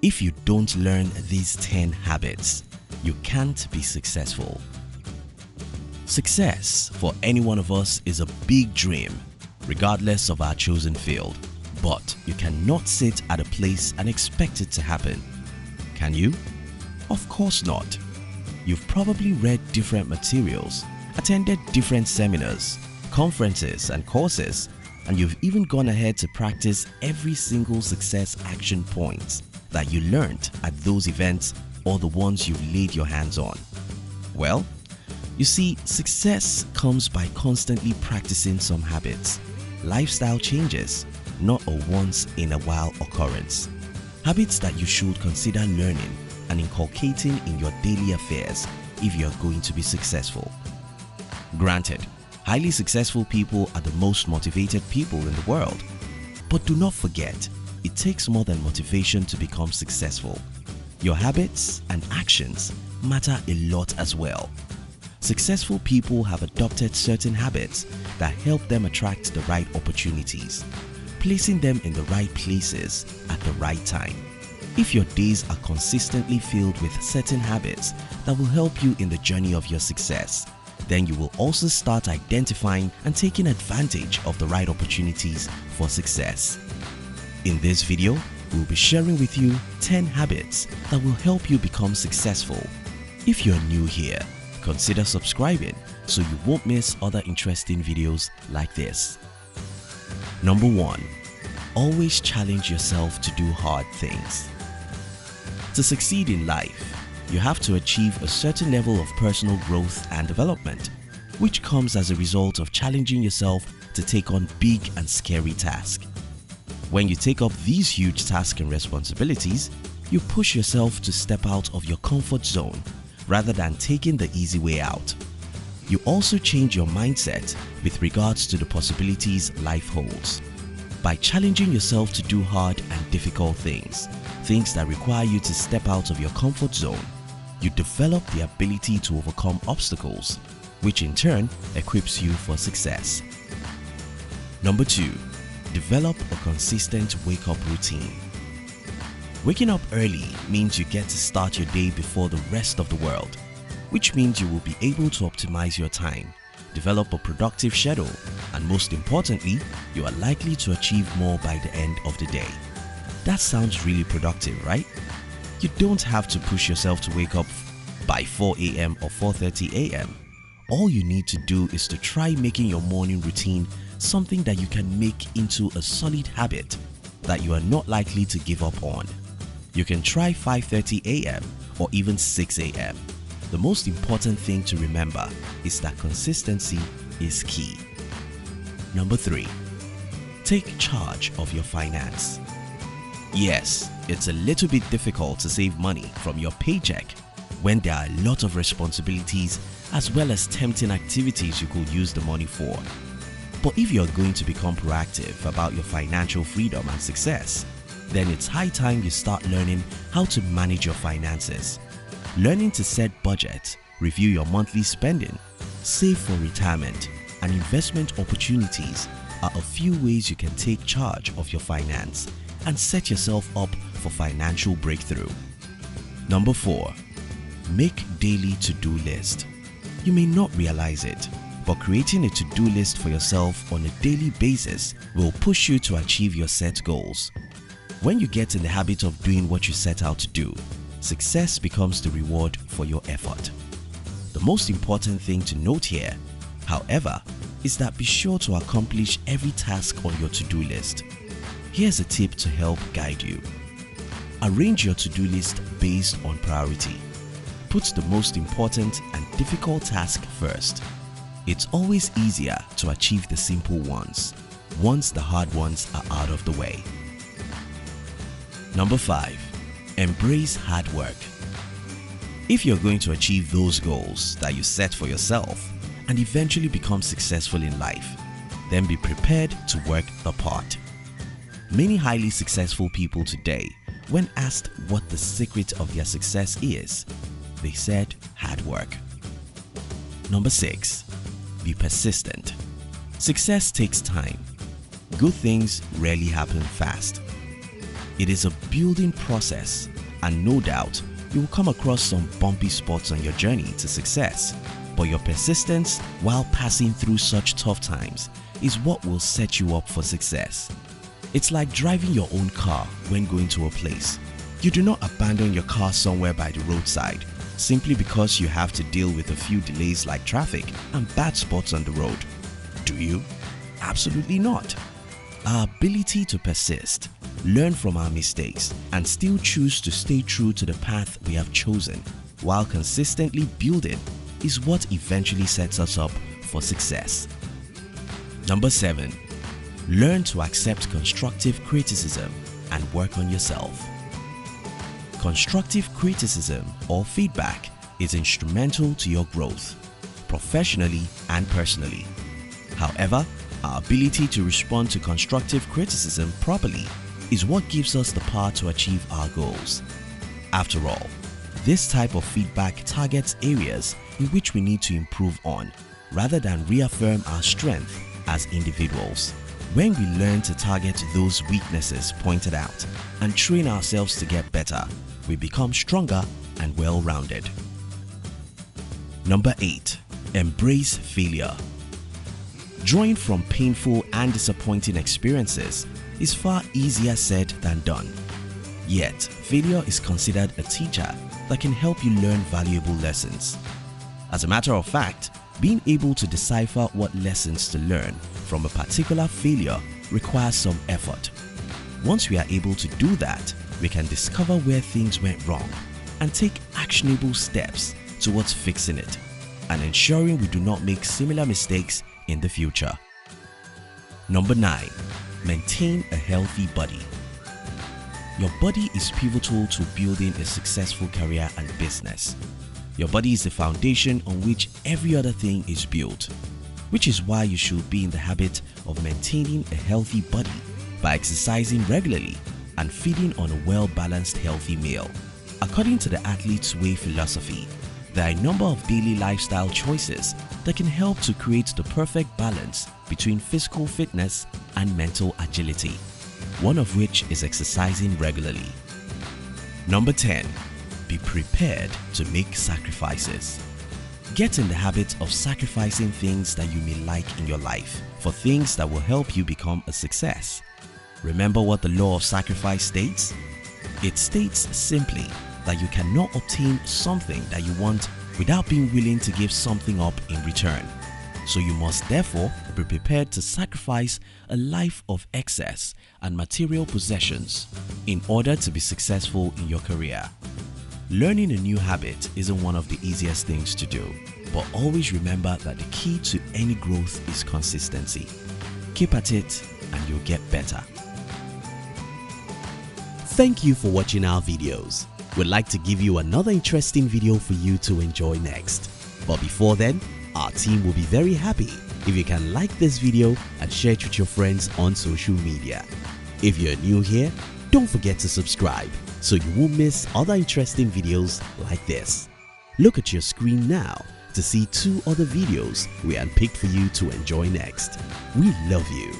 If you don't learn these 10 habits, you can't be successful. Success for any one of us is a big dream, regardless of our chosen field. But you cannot sit at a place and expect it to happen. Can you? Of course not. You've probably read different materials, attended different seminars, conferences and courses, and you've even gone ahead to practice every single success action point that you learned at those events or the ones you've laid your hands on. Well, you see, success comes by constantly practicing some habits, lifestyle changes, not a once-in-a-while occurrence. Habits that you should consider learning and inculcating in your daily affairs if you are going to be successful. Granted, highly successful people are the most motivated people in the world. But do not forget, it takes more than motivation to become successful. Your habits and actions matter a lot as well. Successful people have adopted certain habits that help them attract the right opportunities, placing them in the right places at the right time. If your days are consistently filled with certain habits that will help you in the journey of your success, then you will also start identifying and taking advantage of the right opportunities for success. In this video, we'll be sharing with you 10 habits that will help you become successful. If you're new here, consider subscribing so you won't miss other interesting videos like this. Number 1. Always challenge yourself to do hard things. To succeed in life, you have to achieve a certain level of personal growth and development, which comes as a result of challenging yourself to take on big and scary tasks. When you take up these huge tasks and responsibilities, you push yourself to step out of your comfort zone rather than taking the easy way out. You also change your mindset with regards to the possibilities life holds. By challenging yourself to do hard and difficult things that require you to step out of your comfort zone, you develop the ability to overcome obstacles, which in turn equips you for success. Number 2. Develop a consistent wake-up routine. Waking up early means you get to start your day before the rest of the world, which means you will be able to optimize your time, develop a productive schedule, and most importantly, you are likely to achieve more by the end of the day. That sounds really productive, right? You don't have to push yourself to wake up by 4 a.m. or 4:30 a.m. All you need to do is to try making your morning routine something that you can make into a solid habit that you are not likely to give up on. You can try 5:30 a.m. or even 6 a.m. The most important thing to remember is that consistency is key. Number 3. Take charge of your finance. Yes, it's a little bit difficult to save money from your paycheck when there are a lot of responsibilities as well as tempting activities you could use the money for. But if you're going to become proactive about your financial freedom and success, then it's high time you start learning how to manage your finances. Learning to set budget, review your monthly spending, save for retirement, and investment opportunities are a few ways you can take charge of your finance and set yourself up for financial breakthrough. Number 4. Make daily to-do list. You may not realize it, but creating a to-do list for yourself on a daily basis will push you to achieve your set goals. When you get in the habit of doing what you set out to do, success becomes the reward for your effort. The most important thing to note here, however, is that be sure to accomplish every task on your to-do list. Here's a tip to help guide you. Arrange your to-do list based on priority. Put the most important and difficult task first. It's always easier to achieve the simple ones once the hard ones are out of the way. Number 5. Embrace hard work. If you're going to achieve those goals that you set for yourself and eventually become successful in life, then be prepared to work the part. Many highly successful people today, when asked what the secret of their success is, they said hard work. Number 6. Be persistent. Success takes time. Good things rarely happen fast. It is a building process, and no doubt you will come across some bumpy spots on your journey to success, but your persistence while passing through such tough times is what will set you up for success. It's like driving your own car when going to a place. You do not abandon your car somewhere by the roadside simply because you have to deal with a few delays like traffic and bad spots on the road. Do you? Absolutely not. Our ability to persist, learn from our mistakes, and still choose to stay true to the path we have chosen while consistently building is what eventually sets us up for success. Number 7. Learn to accept constructive criticism and work on yourself. Constructive criticism or feedback is instrumental to your growth, professionally and personally. However, our ability to respond to constructive criticism properly is what gives us the power to achieve our goals. After all, this type of feedback targets areas in which we need to improve on rather than reaffirm our strength as individuals. When we learn to target those weaknesses pointed out and train ourselves to get better, we become stronger and well-rounded. Number 8. Embrace failure. Drawing from painful and disappointing experiences is far easier said than done. Yet, failure is considered a teacher that can help you learn valuable lessons. As a matter of fact, being able to decipher what lessons to learn from a particular failure requires some effort. Once we are able to do that, we can discover where things went wrong and take actionable steps towards fixing it and ensuring we do not make similar mistakes in the future. Number 9. Maintain a healthy body. Your body is pivotal to building a successful career and business. Your body is the foundation on which every other thing is built, which is why you should be in the habit of maintaining a healthy body by exercising regularly and feeding on a well-balanced healthy meal. According to the Athlete's Way philosophy, there are a number of daily lifestyle choices that can help to create the perfect balance between physical fitness and mental agility, one of which is exercising regularly. Number 10. Be prepared to make sacrifices. Get in the habit of sacrificing things that you may like in your life for things that will help you become a success. Remember what the law of sacrifice states? It states simply that you cannot obtain something that you want without being willing to give something up in return. So you must therefore be prepared to sacrifice a life of excess and material possessions in order to be successful in your career. Learning a new habit isn't one of the easiest things to do, but always remember that the key to any growth is consistency. Keep at it and you'll get better. Thank you for watching our videos. We'd like to give you another interesting video for you to enjoy next. But before then, our team will be very happy if you can like this video and share it with your friends on social media. If you're new here, don't forget to subscribe so you won't miss other interesting videos like this. Look at your screen now to see 2 other videos we handpicked for you to enjoy next. We love you.